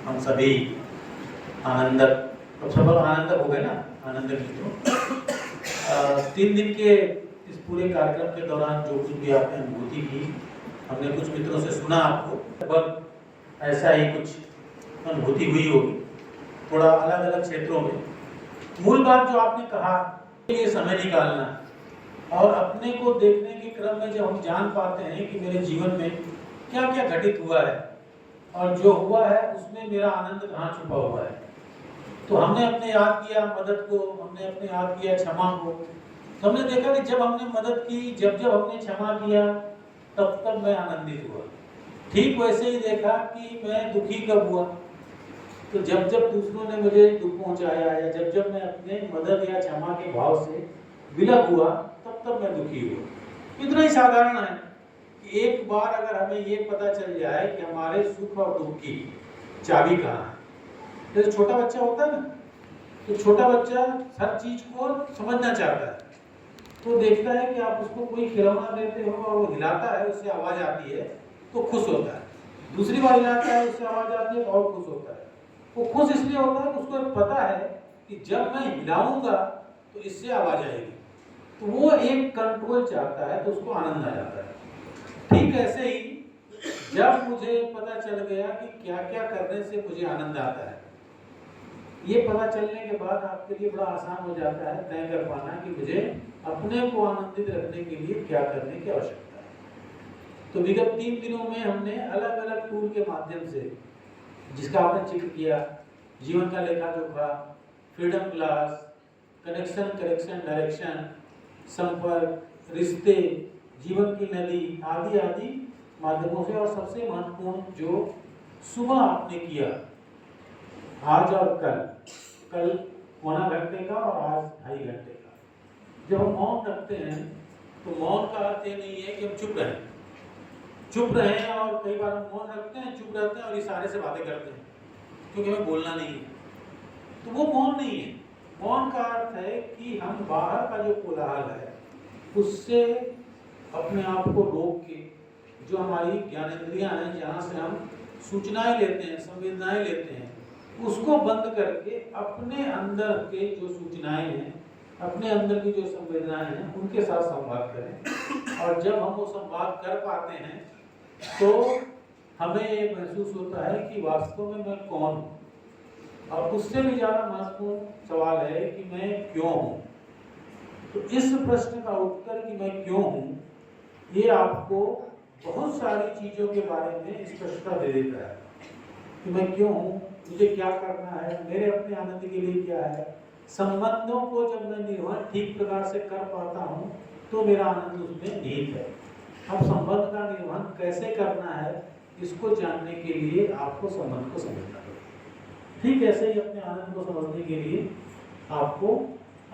हम सभी आनंदक, तो सब आनंदक हो गए ना, आनंदक मित्रों। 3 दिन के इस पूरे कार्यक्रम के दौरान जो कुछ भी आपने अनुभूति की, हमने कुछ मित्रों से सुना, आपको लगभग ऐसा ही कुछ अनुभूति हुई होगी, थोड़ा अलग अलग क्षेत्रों में। मूल बात जो आपने कहा, ये समय निकालना और अपने को देखने के क्रम में जब हम जान पाते हैं कि मेरे जीवन में क्या क्या घटित हुआ है और जो हुआ है उसमें मेरा आनंद कहाँ छुपा हुआ है, तो हमने अपने याद किया मदद को, हमने अपने याद किया क्षमा को। तो हमने देखा कि जब हमने मदद की, जब जब हमने क्षमा किया, तब तब मैं आनंदित हुआ। ठीक वैसे ही देखा कि मैं दुखी कब हुआ, तो जब जब दूसरों ने मुझे दुख पहुंचाया या जब जब मैं अपने मदद या क्षमा के भाव से विलग हुआ, तब तब मैं दुखी हुआ। इतना ही साधारण है कि एक बार अगर हमें ये पता चल जाए कि हमारे सुख और दुख की चाबी कहाँ है। जैसे छोटा बच्चा होता है ना, तो छोटा बच्चा हर चीज को समझना चाहता है, तो देखता है कि आप उसको कोई खिलौना देते हो और वो हिलाता है, उससे आवाज आती है तो खुश होता है, दूसरी बार हिलाता है उससे आवाज आती है तो और खुश होता है। वो खुश इसलिए होता है कि उसको पता है कि जब मैं हिलाऊंगा तो इससे आवाज आएगी, तो वो एक कंट्रोल चाहता है, तो उसको आनंद आ जाता है। ठीक ऐसे ही जब मुझे पता चल गया कि क्या क्या करने से मुझे आनंद आता है, ये पता चलने के बाद आपके लिए बड़ा आसान हो जाता है तय कर पाना कि मुझे अपने को आनंदित रखने के लिए क्या करने की आवश्यकता है। तो विगत 3 दिनों में हमने अलग अलग टूल के माध्यम से, जिसका आपने जिक्र किया, जीवन का लेखा जोखा, freedom class, connection correction direction, संपर्क, रिश्ते, जीवन की नदी आदि आदि माध्यमों से, और सबसे महत्वपूर्ण जो सुबह आपने किया, आज और कल 1.25 घंटे का और आज 2.5 घंटे का, जब हम मौन रखते हैं तो मौन का अर्थ ये नहीं है कि हम चुप रहें, और कई बार हम मौन रखते हैं, चुप रहते हैं और इशारे से बातें करते हैं क्योंकि हमें बोलना नहीं है, तो वो मौन नहीं है। मौन का अर्थ है कि हम बाहर का जो कोलाहल है उससे अपने आप को रोक के, जो हमारी ज्ञानेंद्रियां हैं, जहाँ से हम सूचनाएं लेते हैं, संवेदनाएं लेते हैं, उसको बंद करके अपने अंदर के जो सूचनाएं हैं, अपने अंदर की जो संवेदनाएं हैं, उनके साथ संवाद करें। और जब हम वो संवाद कर पाते हैं तो हमें ये महसूस होता है कि वास्तव में मैं कौन हूँ, और उससे भी ज़्यादा महत्वपूर्ण सवाल है कि मैं क्यों हूँ। तो इस प्रश्न का उत्तर कि मैं क्यों हूँ, ये आपको बहुत सारी चीज़ों के बारे में स्पष्टता दे देता है कि मैं क्यों हूँ, मुझे क्या करना है, मेरे अपने आनंद के लिए क्या है। संबंधों को जब मैं निर्वहन ठीक प्रकार से कर पाता हूँ तो मेरा आनंद उसमें निहित है। अब संबंध का निर्वहन कैसे करना है, इसको जानने के लिए आपको संबंध को समझना पड़ेगा। ठीक ऐसे ही अपने आनंद को समझने के लिए आपको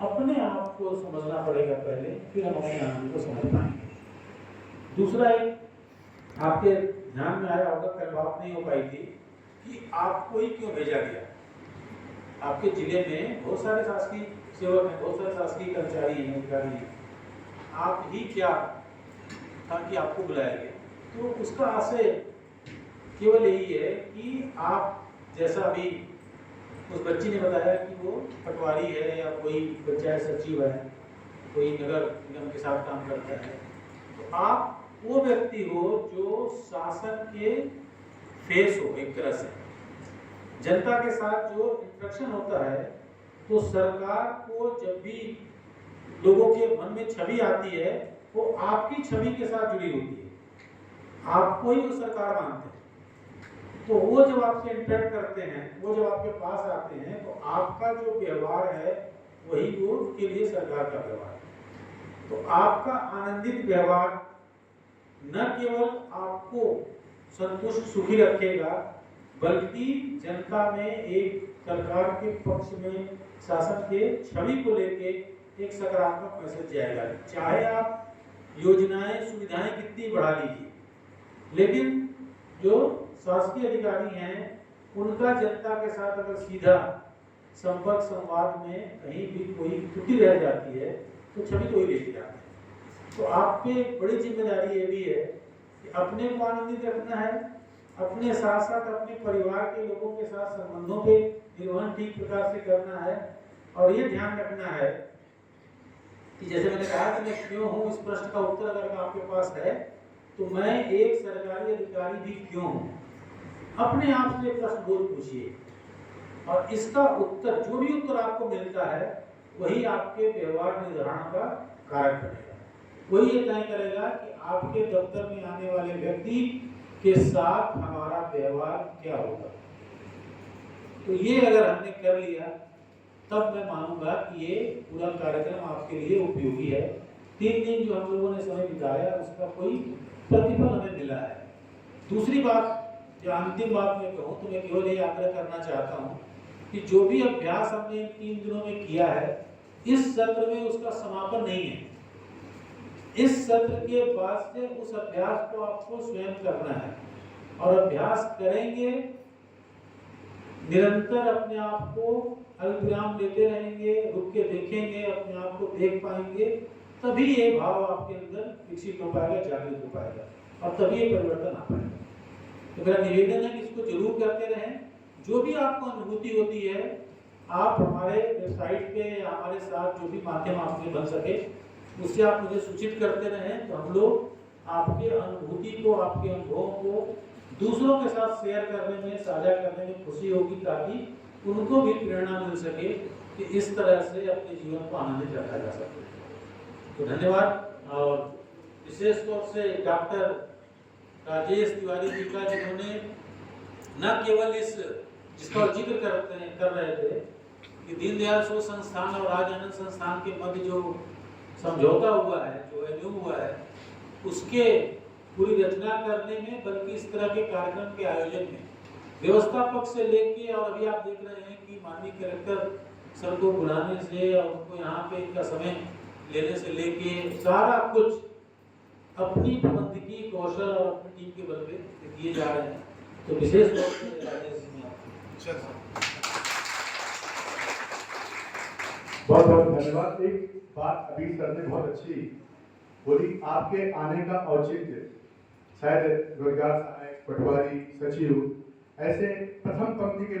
अपने आप को समझना पड़ेगा पहले, फिर हम अपने आनंद को समझ पाएंगे। दूसरा एक आपके ध्यान में आया होगा, कल बात नहीं हो पाई थी कि आपको ही क्यों भेजा गया। आपके जिले में बहुत सारे शासकीय सेवक हैं, बहुत सारे शासकीय कर्मचारी हैं, अधिकारी हैं, आप ही क्या था कि आपको बुलाया गया। तो उसका आशय केवल यही है कि आप, जैसा अभी उस बच्ची ने बताया कि वो पटवारी है या कोई पंचायत सचिव है, कोई नगर निगम के साथ काम करता है, तो आप वो व्यक्ति हो जो शासन के फेस हो, एक तरह से जनता के साथ जो इंटरेक्शन होता है। तो सरकार को जब भी लोगों के मन में छवि आती है, वो आपकी छवि के साथ जुड़ी होती है, आपको ही वो सरकार मानते हैं। तो वो जब आपसे इंटरेक्ट करते हैं, वो जब आपके पास आते हैं, तो आपका जो व्यवहार है वही वो उनके लिए सरकार का व्यवहार है। तो आपका आनंदित व्यवहार न केवल आपको संतुष्ट सुखी रखेगा, बल्कि जनता में एक सरकार के पक्ष में शासन के छवि को लेके एक सकारात्मक मैसेज जाएगा। चाहे आप योजनाएं सुविधाएं कितनी बढ़ा लीजिए, लेकिन जो शासकीय अधिकारी हैं उनका जनता के साथ अगर सीधा संपर्क संवाद में कहीं भी कोई त्रुटि रह जाती है तो छवि तो ही लेके जाते हैं। तो आप पे बड़ी जिम्मेदारी ये भी है कि अपने को आनंदित रखना है, अपने साथ साथ अपने परिवार के लोगों के साथ संबंधों के निर्वहन ठीक प्रकार से करना है। और ये ध्यान रखना है कि जैसे मैंने कहा कि मैं क्यों हूँ, इस प्रश्न का उत्तर अगर आपके पास है तो मैं एक सरकारी अधिकारी भी क्यों हूँ, अपने आप से प्रश्न बोध पूछिए और इसका उत्तर, जो भी उत्तर आपको मिलता है वही आपके व्यवहार निर्धारण का कारक बनेगा। वही ये तय करेगा कि आपके दफ्तर में आने वाले व्यक्ति के साथ हमारा व्यवहार क्या होगा। तो ये अगर हमने कर लिया तब मैं मानूंगा कि ये पूरा कार्यक्रम आपके लिए उपयोगी है। 3 दिन जो हम लोगों ने समय बिताया उसका कोई प्रतिफल हमें मिला है। दूसरी बात, जो अंतिम बात मैं कहूँ तो मैं केवल ये आग्रह करना चाहता हूँ कि जो भी अभ्यास हमने इन 3 दिनों में किया है, इस सत्र में उसका समापन नहीं है। इस सत्र के बाद से उस अभ्यास को आपको स्वयं करना है और अभ्यास करेंगे, निरंतर अपने आप को अल्पविराम देते रहेंगे, रुक के देखेंगे, अपने आप को देख पाएंगे, तभी ये भाव आपके अंदर विकसित हो पाएगा, जागृत हो पाएगा और तभी ये परिवर्तन आ पाएगा। तो मेरा निवेदन है कि इसको जरूर करते रहें। जो भी आपको अनुभूति होती है, आप हमारे वेबसाइट पे या हमारे साथ जो भी माध्यम आपके बन सके उससे आप मुझे सूचित करते रहें, तो हम लोग आपके अनुभूति को, आपके अनुभवों को दूसरों के साथ शेयर करने में, साझा करने में खुशी होगी, ताकि उनको भी प्रेरणा मिल सके कि इस तरह से अपने जीवन को आनंदित रखा जा सके। तो धन्यवाद। और विशेष तौर से डॉक्टर राजेश तिवारी जी का, जिन्होंने न केवल इस जिसका जिक्र कर रहे थे कि दीनदयाल शोध संस्थान और राज आनंद संस्थान के मध्य जो समझौता हुआ है, जो एमओयू हुआ है, उसके पूरी रचना करने में, बल्कि इस तरह के कार्यक्रम के आयोजन में व्यवस्थापक से लेके, और अभी आप देख रहे हैं कि माननीय कलेक्टर सर को बुलाने से और उनको यहाँ पे इनका समय लेने से लेके सारा कुछ अपनी प्रबंधकीय कौशल और अपनी टीम के बल पे किए जा रहे हैं। तो विशेष तौर से राजेश जी बहुत बहुत धन्यवाद। एक बात अभी सर ने बहुत अच्छी बोली, आपके आने का औचित्य शायद रोजगार सहायक, पटवारी, सचिव, ऐसे प्रथम पंक्ति के